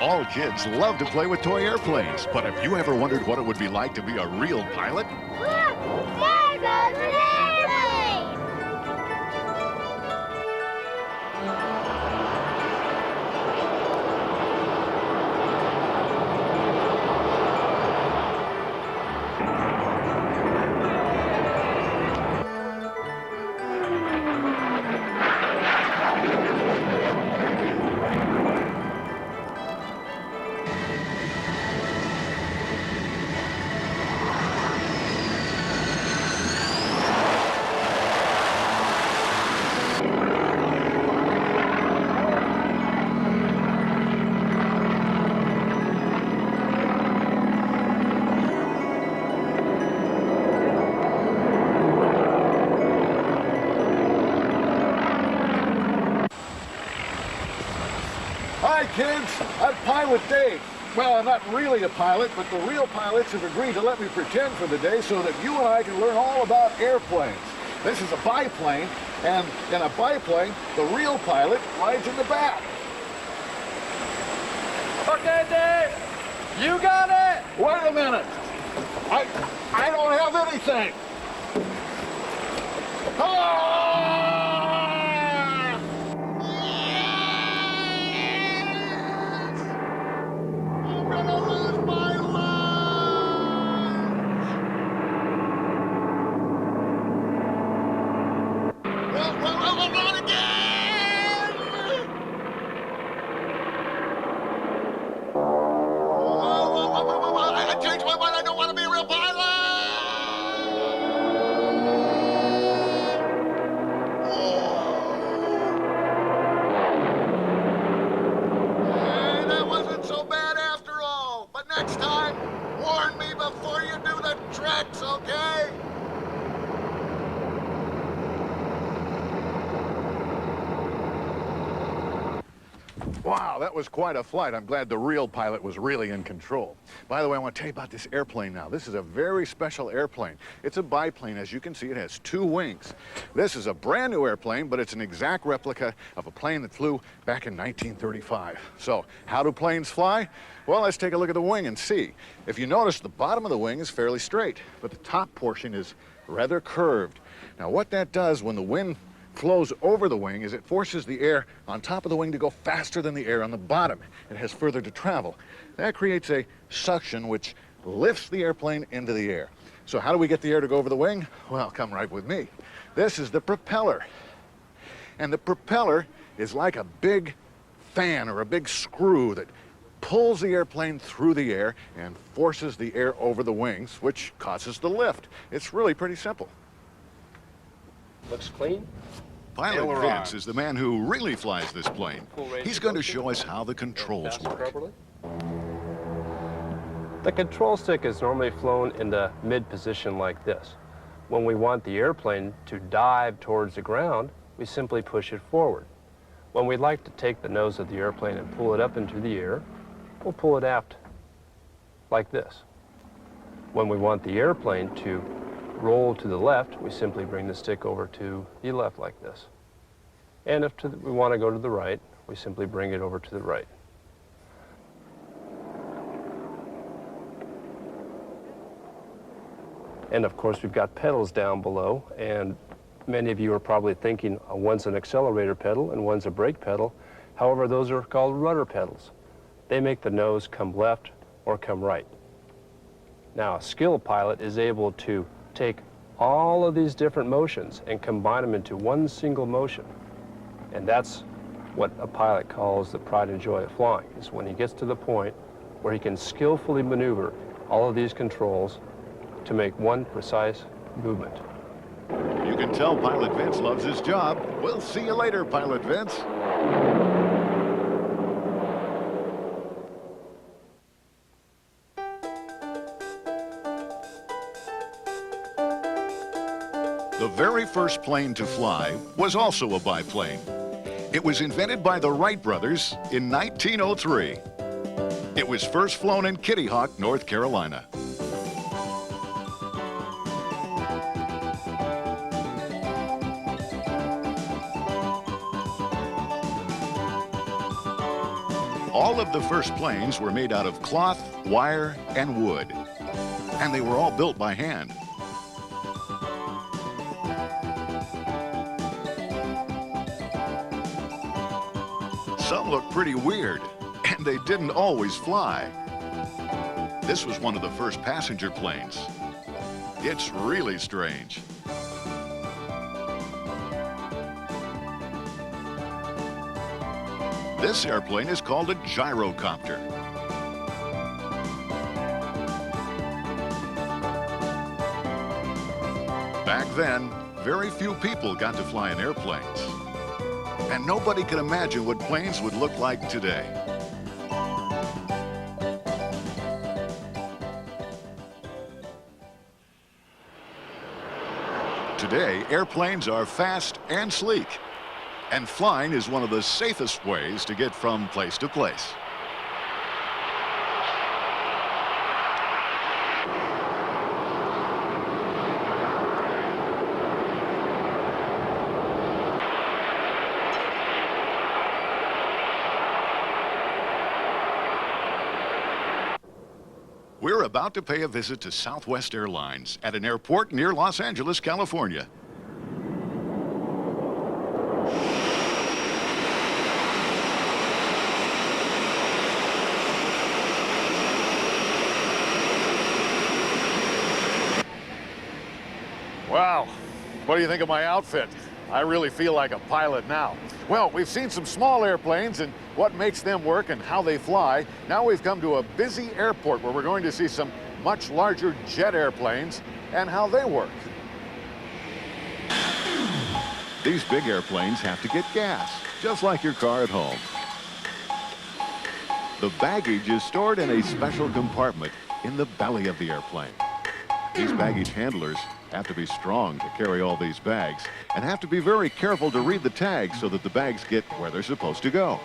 All kids love to play with toy airplanes, but have you ever wondered what it would be like to be a real pilot? Look! There goes an airplane! Hi, kids. I'm Pilot Dave. Well, I'm not really a pilot, but the real pilots have agreed to let me pretend for the day so that you and I can learn all about airplanes. This is a biplane, and in a biplane, the real pilot rides in the back. Okay, Dave, you got it. Wait a minute. I don't have anything. Ah! I'm gonna lose my lunch! Not again! I changed my mind. I don't want to be a real pilot! Hey, that wasn't so bad after all. But next time, warn me before you do the tricks, okay? Wow, that was quite a flight. I'm glad the real pilot was really in control. By the way, I want to tell you about this airplane now. This is a very special airplane. It's a biplane. As you can see, it has 2 wings. This is a brand new airplane, but it's an exact replica of a plane that flew back in 1935. So, how do planes fly? Well, let's take a look at the wing and see. If you notice, the bottom of the wing is fairly straight, but the top portion is rather curved. Now, what that does when the wind flows over the wing is it forces the air on top of the wing to go faster than the air on the bottom. It has further to travel. That creates a suction which lifts the airplane into the air. So how do we get the air to go over the wing? Well, come right with me. This is the propeller. And the propeller is like a big fan or a big screw that pulls the airplane through the air and forces the air over the wings, which causes the lift. It's really pretty simple. Looks clean. Pilot Vince is the man who really flies this plane. He's going to show us how the controls work. The control stick is normally flown in the mid position like this. When we want the airplane to dive towards the ground, we simply push it forward. When we'd like to take the nose of the airplane and pull it up into the air, we'll pull it aft like this. When we want the airplane to roll to the left, we simply bring the stick over to the left like this. And if we want to go to the right, we simply bring it over to the right. And of course, we've got pedals down below, and many of you are probably thinking one's an accelerator pedal and one's a brake pedal. However, those are called rudder pedals. They make the nose come left or come right. Now, a skilled pilot is able to take all of these different motions and combine them into one single motion. And that's what a pilot calls the pride and joy of flying, is when he gets to the point where he can skillfully maneuver all of these controls to make one precise movement. You can tell Pilot Vince loves his job. We'll see you later, Pilot Vince. The very first plane to fly was also a biplane. It was invented by the Wright brothers in 1903. It was first flown in Kitty Hawk, North Carolina. All of the first planes were made out of cloth, wire, and wood. And they were all built by hand. Some look pretty weird, and they didn't always fly. This was one of the first passenger planes. It's really strange. This airplane is called a gyrocopter. Back then, very few people got to fly in airplanes. And nobody could imagine what planes would look like today. Today, airplanes are fast and sleek. And flying is one of the safest ways to get from place to place. We're about to pay a visit to Southwest Airlines at an airport near Los Angeles, California. Wow, what do you think of my outfit? I really feel like a pilot now. Well, we've seen some small airplanes and what makes them work and how they fly. Now we've come to a busy airport where we're going to see some much larger jet airplanes and how they work. These big airplanes have to get gas, just like your car at home. The baggage is stored in a special compartment in the belly of the airplane. These baggage handlers have to be strong to carry all these bags and have to be very careful to read the tags so that the bags get where they're supposed to go.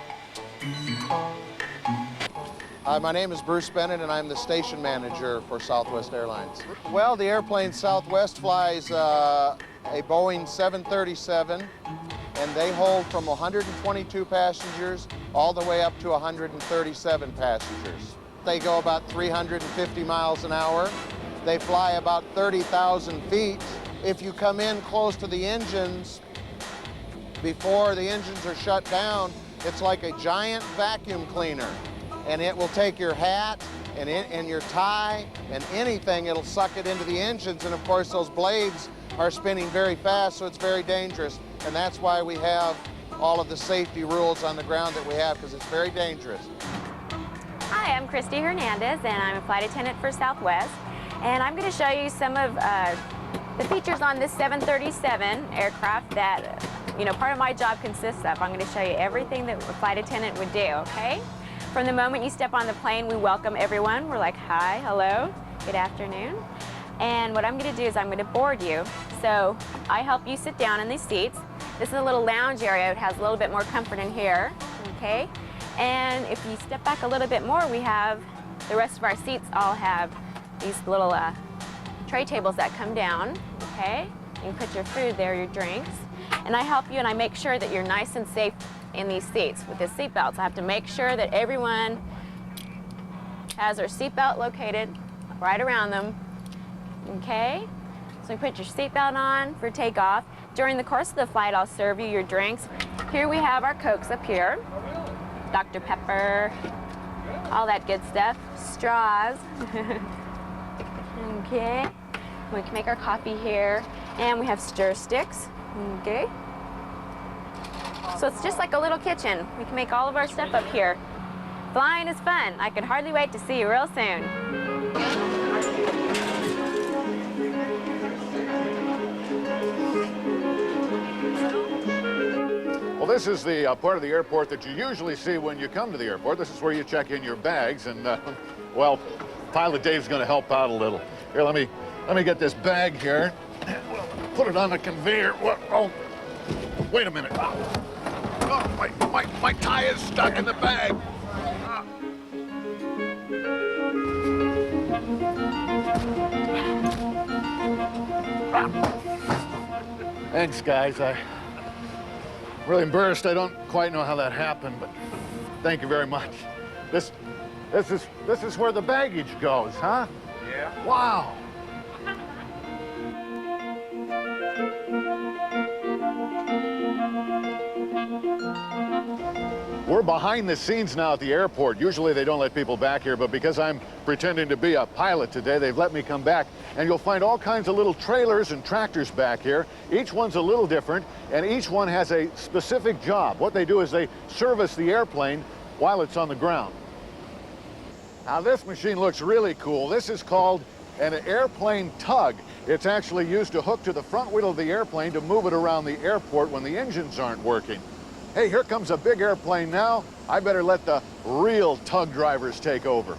My name is Bruce Bennett, and I'm the station manager for Southwest Airlines. Well, the airplane Southwest flies a Boeing 737, and they hold from 122 passengers all the way up to 137 passengers. They go about 350 miles an hour. They fly about 30,000 feet. If you come in close to the engines, before the engines are shut down, it's like a giant vacuum cleaner. And it will take your hat and your tie and anything, it'll suck it into the engines. And of course, those blades are spinning very fast, so it's very dangerous. And that's why we have all of the safety rules on the ground that we have, because it's very dangerous. Hi, I'm Christy Hernandez, and I'm a flight attendant for Southwest. And I'm going to show you some of the features on this 737 aircraft that, part of my job consists of. I'm going to show you everything that a flight attendant would do, okay? From the moment you step on the plane, we welcome everyone. We're like, hi, hello, good afternoon. And what I'm going to do is I'm going to board you. So I help you sit down in these seats. This is a little lounge area. It has a little bit more comfort in here, okay? And if you step back a little bit more, we have the rest of our seats all have these little tray tables that come down, okay? You can put your food there, your drinks. And I help you and I make sure that you're nice and safe in these seats with the seat belts. I have to make sure that everyone has their seat belt located right around them, okay? So you put your seat belt on for takeoff. During the course of the flight, I'll serve you your drinks. Here we have our Cokes up here, Dr. Pepper, all that good stuff, straws. Okay, we can make our coffee here, and we have stir sticks, okay? So it's just like a little kitchen. We can make all of our stuff up here. Flying is fun. I can hardly wait to see you real soon. Well, this is the part of the airport that you usually see when you come to the airport. This is where you check in your bags, and well, Pilot Dave's going to help out a little. Here, let me get this bag here. We'll put it on the conveyor. Oh, wait a minute. Oh, my tie is stuck in the bag. Thanks, guys. I'm really embarrassed. I don't quite know how that happened, but thank you very much. This is where the baggage goes, huh? Yeah. Wow. We're behind the scenes now at the airport. Usually they don't let people back here, but because I'm pretending to be a pilot today, they've let me come back. And you'll find all kinds of little trailers and tractors back here. Each one's a little different, and each one has a specific job. What they do is they service the airplane while it's on the ground. Now this machine looks really cool. This is called an airplane tug. It's actually used to hook to the front wheel of the airplane to move it around the airport when the engines aren't working. Hey, here comes a big airplane now. I better let the real tug drivers take over.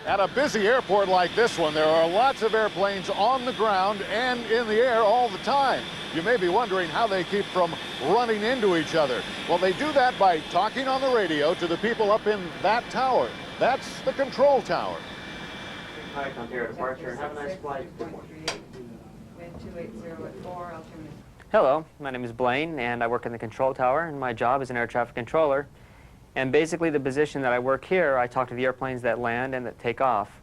At a busy airport like this one, there are lots of airplanes on the ground and in the air all the time. You may be wondering how they keep from running into each other. Well, they do that by talking on the radio to the people up in that tower. That's the control tower. Hi, Ontario departure. Have a nice flight. Wind 280 at 4, altimeter. Hello, my name is Blaine, and I work in the control tower, and my job is an air traffic controller. And basically, the position that I work here, I talk to the airplanes that land and that take off.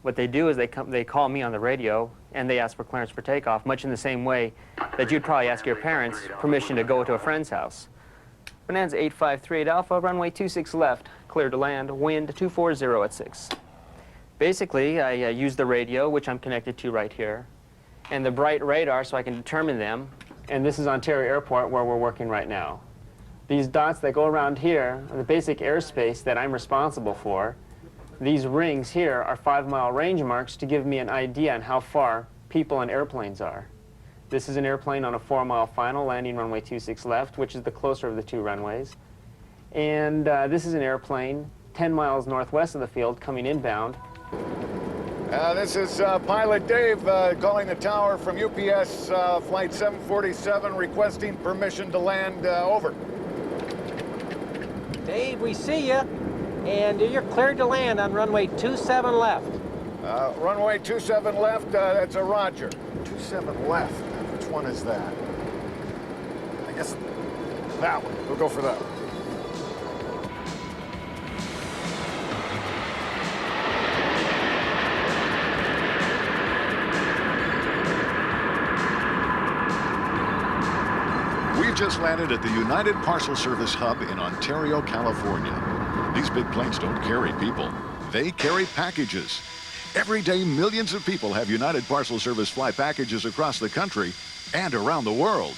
What they do is they call me on the radio, and they ask for clearance for takeoff, much in the same way that you'd probably ask your parents permission to go to a friend's house. Bonanza 8538 Alpha, runway 26 left, clear to land, wind 240 at 6. Basically, I use the radio, which I'm connected to right here, and the bright radar so I can determine them. And this is Ontario Airport, where we're working right now. These dots that go around here are the basic airspace that I'm responsible for. These rings here are 5-mile range marks to give me an idea on how far people and airplanes are. This is an airplane on a 4-mile final, landing runway 26 left, which is the closer of the two runways. And this is an airplane 10 miles northwest of the field coming inbound. This is Pilot Dave calling the tower from UPS Flight 747, requesting permission to land. Over. Dave, we see you, and you're cleared to land on runway 27 left. Runway 27 left, that's a roger. 27 left, which one is that? I guess that one. We'll go for that one. We've just landed at the United Parcel Service hub in Ontario, California. These big planes don't carry people. They carry packages. Every day, millions of people have United Parcel Service fly packages across the country and around the world.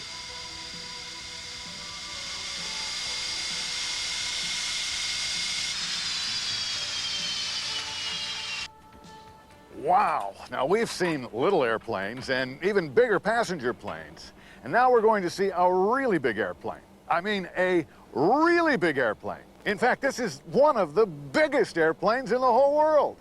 Wow. Now, we've seen little airplanes and even bigger passenger planes. And now we're going to see a really big airplane. I mean, a really big airplane. In fact, this is one of the biggest airplanes in the whole world.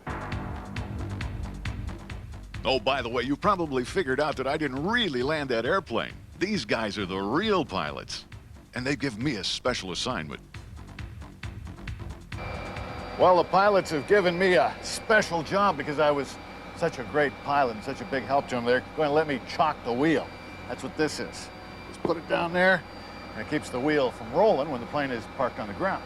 Oh, by the way, you probably figured out that I didn't really land that airplane. These guys are the real pilots, and they give me a special assignment. Well, the pilots have given me a special job because I was such a great pilot and such a big help to them. They're going to let me chalk the wheel. That's what this is. Just put it down there, and it keeps the wheel from rolling when the plane is parked on the ground.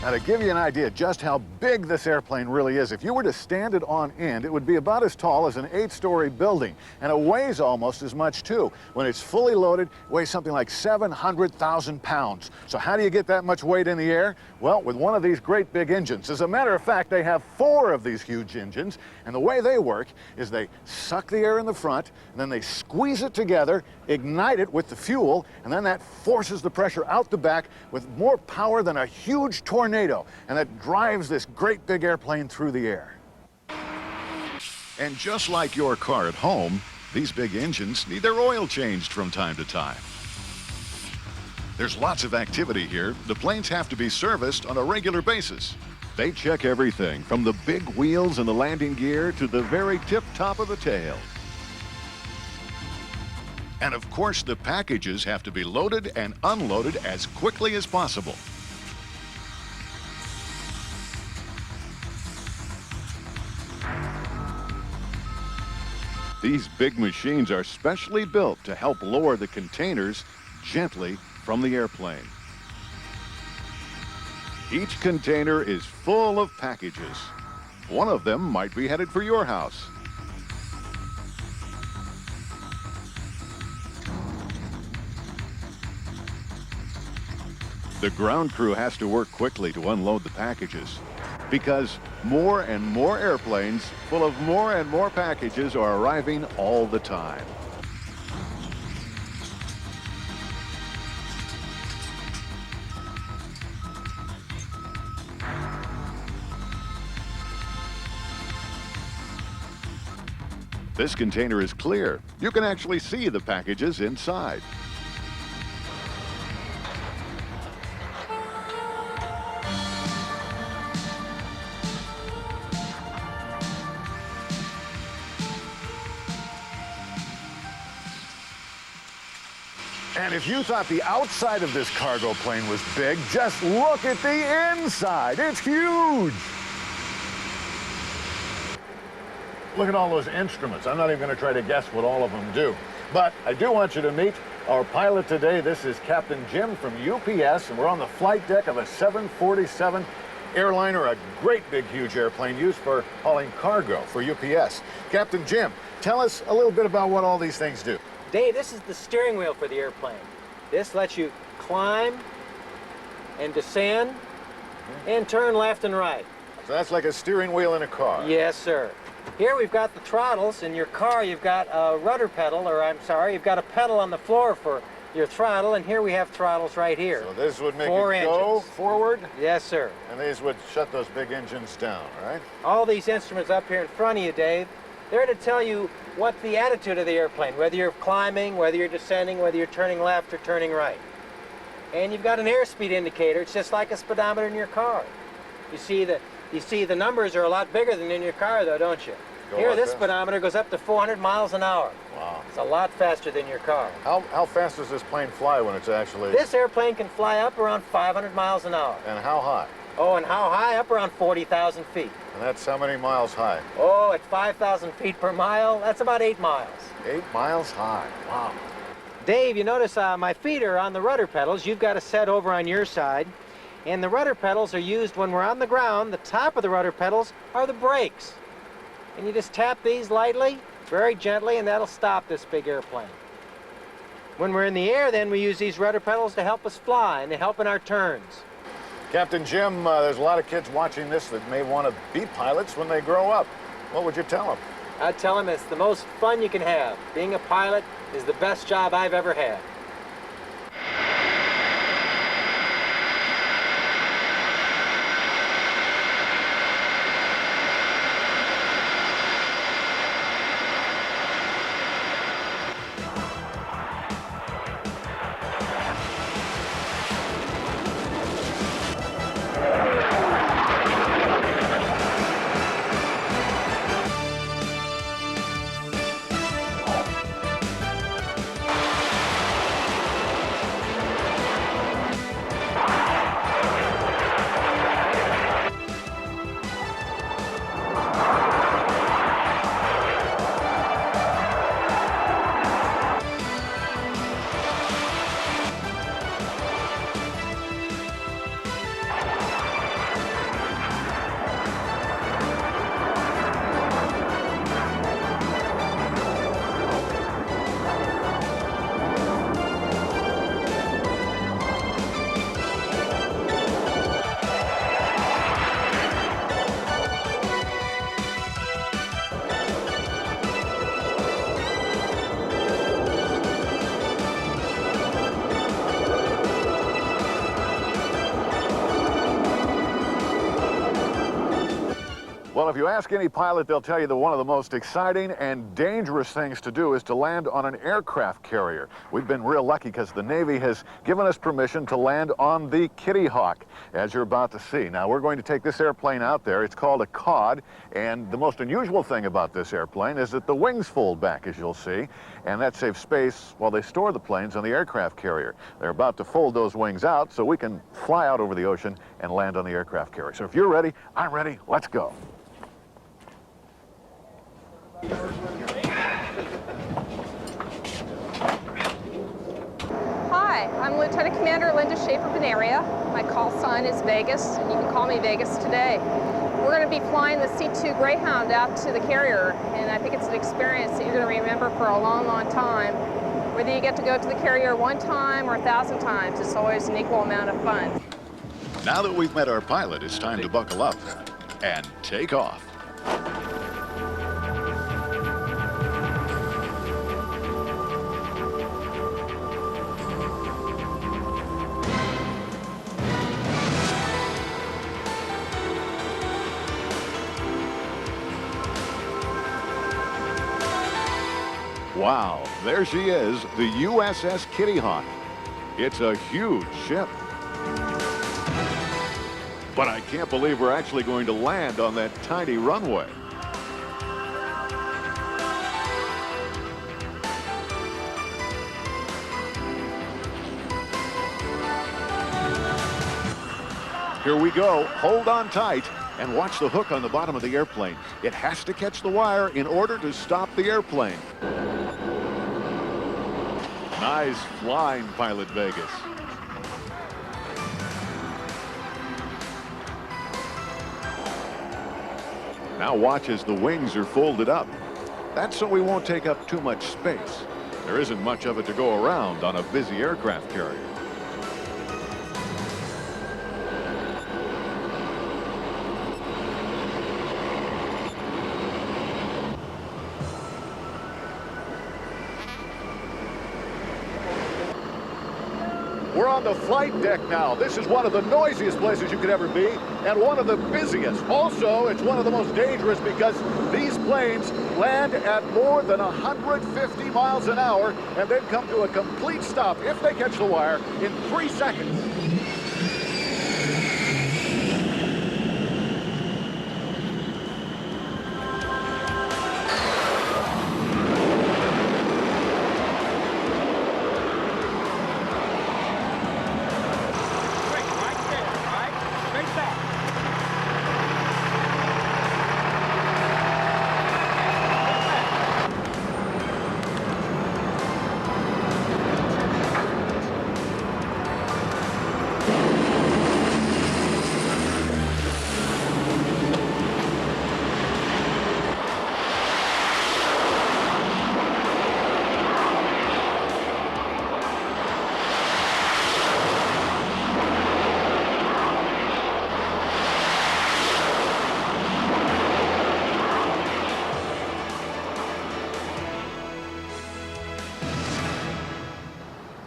Now, to give you an idea just how big this airplane really is, if you were to stand it on end, it would be about as tall as an 8-story building, and it weighs almost as much, too. When it's fully loaded, it weighs something like 700,000 pounds. So how do you get that much weight in the air? Well, with one of these great big engines. As a matter of fact, they have 4 of these huge engines, and the way they work is they suck the air in the front, and then they squeeze it together, ignite it with the fuel, and then that forces the pressure out the back with more power than a huge tornado, and that drives this great big airplane through the air. And just like your car at home, these big engines need their oil changed from time to time. There's lots of activity here. The planes have to be serviced on a regular basis. They check everything from the big wheels and the landing gear to the very tip top of the tail. And of course, the packages have to be loaded and unloaded as quickly as possible. These big machines are specially built to help lower the containers gently from the airplane. Each container is full of packages. One of them might be headed for your house. The ground crew has to work quickly to unload the packages because more and more airplanes full of more and more packages are arriving all the time. This container is clear. You can actually see the packages inside. And if you thought the outside of this cargo plane was big, just look at the inside. It's huge. Look at all those instruments. I'm not even going to try to guess what all of them do. But I do want you to meet our pilot today. This is Captain Jim from UPS, and we're on the flight deck of a 747 airliner, a great big huge airplane used for hauling cargo for UPS. Captain Jim, tell us a little bit about what all these things do. Dave, this is the steering wheel for the airplane. This lets you climb and descend and turn left and right. So that's like a steering wheel in a car. Yes, sir. Here we've got the throttles. In your car, you've got a rudder pedal, or I'm sorry, you've got a pedal on the floor for your throttle, and here we have throttles right here. So this would make 4 it engines. go forward? Yes, sir. And these would shut those big engines down, right? All these instruments up here in front of you, Dave, they're to tell you what the attitude of the airplane, whether you're climbing, whether you're descending, whether you're turning left or turning right. And you've got an airspeed indicator. It's just like a speedometer in your car. You see the numbers are a lot bigger than in your car, though, don't you? Here, this speedometer goes up to 400 miles an hour. Wow. It's a lot faster than your car. How fast does this plane fly when it's actually... This airplane can fly up around 500 miles an hour. And how high? Oh, and how high? Up around 40,000 feet. And that's how many miles high? Oh, at 5,000 feet per mile, that's about 8 miles. 8 miles high. Wow. Dave, you notice my feet are on the rudder pedals. You've got a set over on your side. And the rudder pedals are used when we're on the ground. The top of the rudder pedals are the brakes. And you just tap these lightly, very gently, and that'll stop this big airplane. When we're in the air, then, we use these rudder pedals to help us fly, and they help in our turns. Captain Jim, there's a lot of kids watching this that may want to be pilots when they grow up. What would you tell them? I'd tell them it's the most fun you can have. Being a pilot is the best job I've ever had. Well, if you ask any pilot, they'll tell you that one of the most exciting and dangerous things to do is to land on an aircraft carrier. We've been real lucky because the Navy has given us permission to land on the Kitty Hawk, as you're about to see. Now, we're going to take this airplane out there. It's called a cod, and the most unusual thing about this airplane is that the wings fold back, as you'll see, and that saves space while they store the planes on the aircraft carrier. They're about to fold those wings out so we can fly out over the ocean and land on the aircraft carrier. So if you're ready, I'm ready. Let's go. Hi, I'm Lieutenant Commander Linda Schaefer-Benaria. My call sign is Vegas, and you can call me Vegas today. We're going to be flying the C-2 Greyhound out to the carrier, and I think it's an experience that you're going to remember for a long, long time. Whether you get to go to the carrier one time or 1,000 times, it's always an equal amount of fun. Now that we've met our pilot, it's time to buckle up and take off. Wow, there she is, the USS Kitty Hawk. It's a huge ship. But I can't believe we're actually going to land on that tiny runway. Here we go. Hold on tight and watch the hook on the bottom of the airplane. It has to catch the wire in order to stop the airplane. Nice flying, Pilot Vegas. Now watch as the wings are folded up. That's so we won't take up too much space. There isn't much of it to go around on a busy aircraft carrier. We're on the flight deck now. This is one of the noisiest places you could ever be, and one of the busiest. Also, it's one of the most dangerous because these planes land at more than 150 miles an hour and then come to a complete stop, if they catch the wire, in 3 seconds.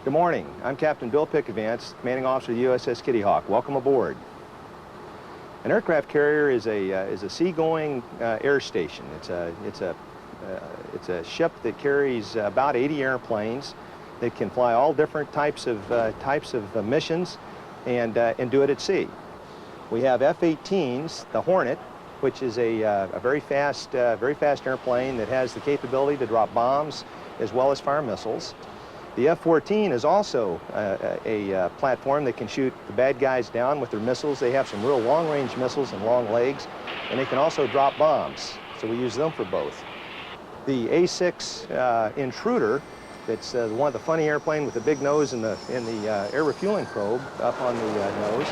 Good morning. I'm Captain Bill Pickavance, Commanding Officer of the USS Kitty Hawk. Welcome aboard. An aircraft carrier is a seagoing air station. It's a ship that carries about 80 airplanes that can fly all different types of missions and do it at sea. We have F-18s, the Hornet, which is a very fast airplane that has the capability to drop bombs as well as fire missiles. The F-14 is also a platform that can shoot the bad guys down with their missiles. They have some real long-range missiles and long legs, and they can also drop bombs, so we use them for both. The A-6 Intruder, that's one of the funny airplane with the big nose and the air refueling probe up on the nose,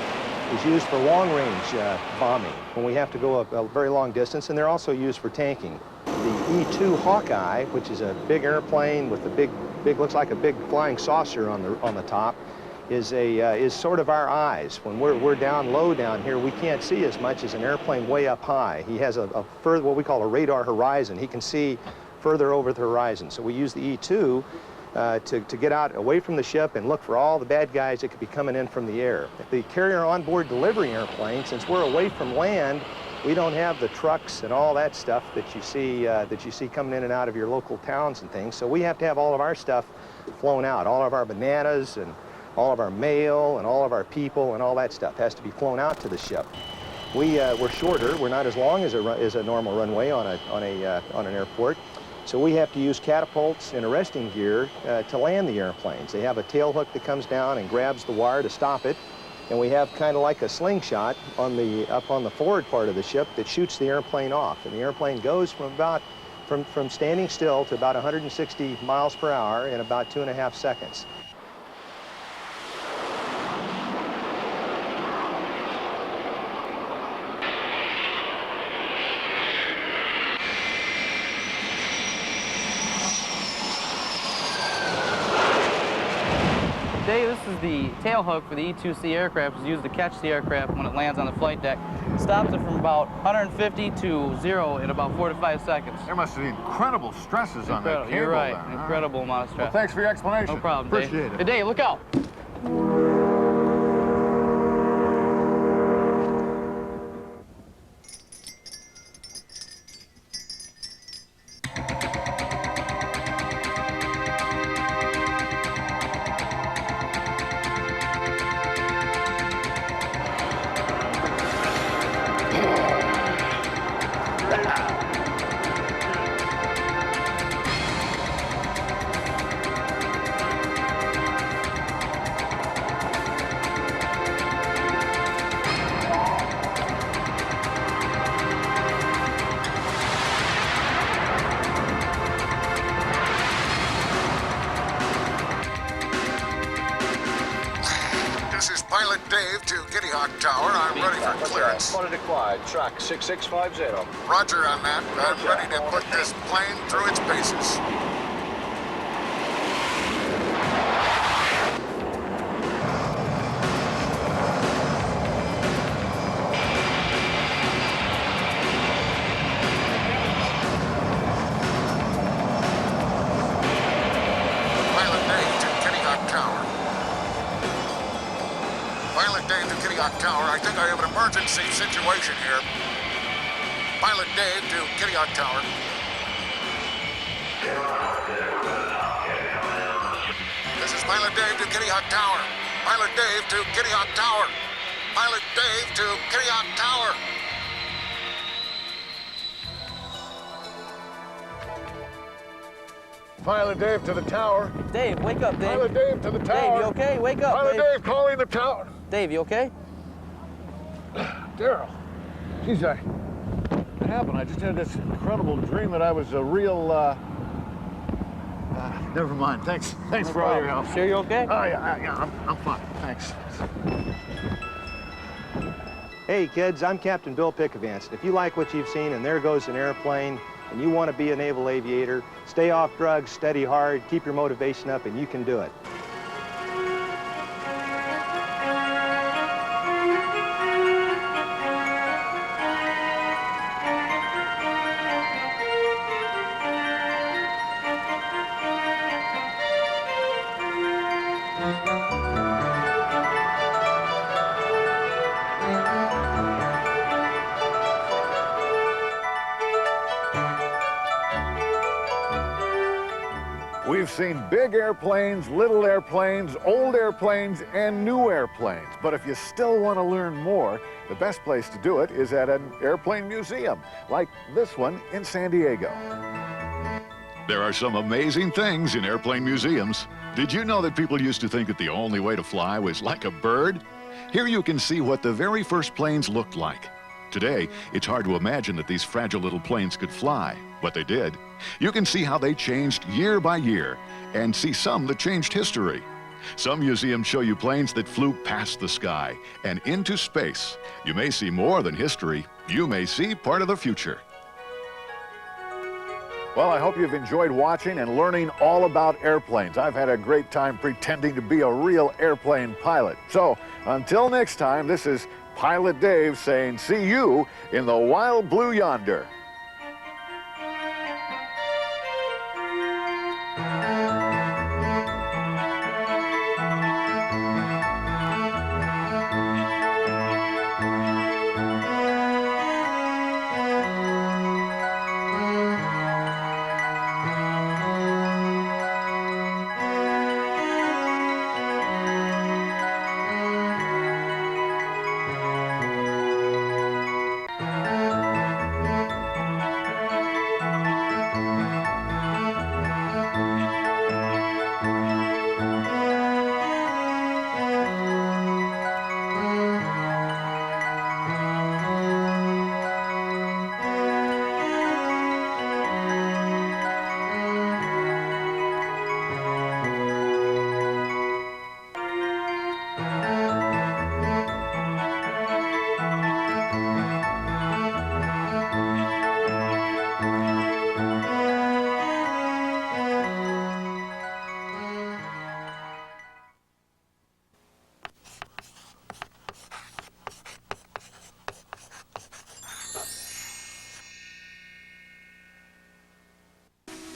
is used for long-range bombing when we have to go a very long distance, and they're also used for tanking. The E-2 Hawkeye, which is a big airplane with the looks like a big flying saucer on the top, is sort of our eyes. When we're down low down here, we can't see as much as an airplane way up high. He has a further, what we call a radar horizon. He can see further over the horizon. So we use the E-2 to get out away from the ship and look for all the bad guys that could be coming in from the air. The carrier onboard delivery airplane, since we're away from land, We don't have the trucks and all that stuff that you see coming in and out of your local towns and things. So we have to have all of our stuff flown out. All of our bananas and all of our mail and all of our people and all that stuff has to be flown out to the ship. We're shorter. We're not as long as a normal runway on an airport. So we have to use catapults and arresting gear to land the airplanes. They have a tail hook that comes down and grabs the wire to stop it. And we have kind of like a slingshot up on the forward part of the ship that shoots the airplane off. And the airplane goes from standing still to about 160 miles per hour in about 2.5 seconds. Dave, this is the tail hook for the E-2C aircraft. It's used to catch the aircraft when it lands on the flight deck. Stops it from about 150 to 0 in about 4 to 5 seconds. There must be incredible stresses on that cable. You're right. There, Incredible amount of stress. Well, thanks for your explanation. No problem, Appreciate Dave. it. Hey, Dave, look out. This is Pilot Dave to Kitty Hawk Tower. I'm ready for clearance. Quality decline, track 6650. Roger on that. I'm ready to put this plane through its paces. Pilot Dave to Kitty Hawk Tower. Pilot Dave to Kitty Hawk Tower. I think I have an emergency situation here. Pilot Dave to Kitty Hawk Tower. This is Pilot Dave to Kitty Hawk Tower. Pilot Dave to Kitty Hawk Tower. Pilot Dave to Kitty Hawk Tower. Pilot Dave to the tower. Dave, wake up, Dave. Pilot Dave to the tower. Dave, you okay? Wake up, Pilot Dave. Dave calling the tower. Dave, you okay? Daryl. Geez, what happened? I just had this incredible dream that I was a real, never mind. Thanks for all your help. Sure you're okay? Oh, yeah, I'm fine. Thanks. Hey kids, I'm Captain Bill Pickavance. If you like what you've seen and there goes an airplane and you want to be a naval aviator, stay off drugs, study hard, keep your motivation up, and you can do it. We've seen big airplanes, little airplanes, old airplanes, and new airplanes. But if you still want to learn more, the best place to do it is at an airplane museum, like this one in San Diego. There are some amazing things in airplane museums. Did you know that people used to think that the only way to fly was like a bird? Here you can see what the very first planes looked like. Today, it's hard to imagine that these fragile little planes could fly, but they did. You can see how they changed year by year, and see some that changed history. Some museums show you planes that flew past the sky and into space. You may see more than history. You may see part of the future. Well, I hope you've enjoyed watching and learning all about airplanes. I've had a great time pretending to be a real airplane pilot. So, until next time, this is Pilot Dave saying, see you in the wild blue yonder.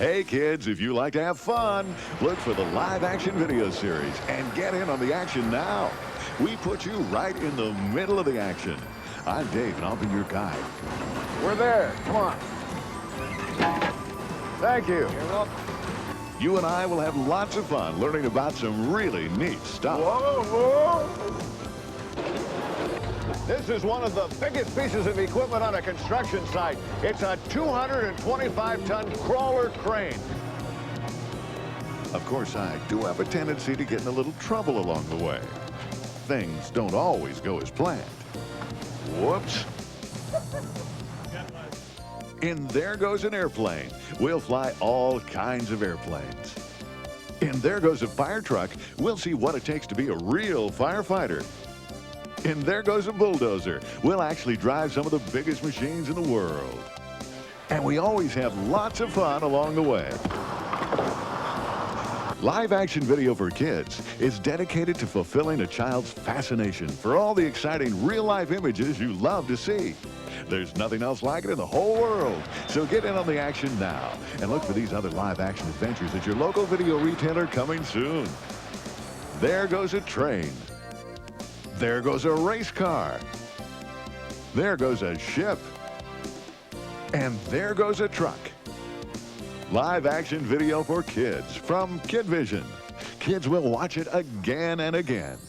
Hey kids, if you like to have fun, look for the live action video series and get in on the action now. We put you right in the middle of the action. I'm Dave and I'll be your guide. We're there. Come on. Thank you. You're welcome. You and I will have lots of fun learning about some really neat stuff. Whoa, whoa. This is one of the biggest pieces of equipment on a construction site. It's a 225-ton crawler crane. Of course, I do have a tendency to get in a little trouble along the way. Things don't always go as planned. Whoops. In There Goes an Airplane, we'll fly all kinds of airplanes. In There Goes a Fire Truck, we'll see what it takes to be a real firefighter. In There Goes a Bulldozer, we'll actually drive some of the biggest machines in the world. And we always have lots of fun along the way. Live action video for kids is dedicated to fulfilling a child's fascination for all the exciting real-life images you love to see. There's nothing else like it in the whole world. So get in on the action now and look for these other live action adventures at your local video retailer coming soon. There goes a train. There goes a race car. There goes a ship. And there goes a truck. Live action video for kids from Kid Vision. Kids will watch it again and again.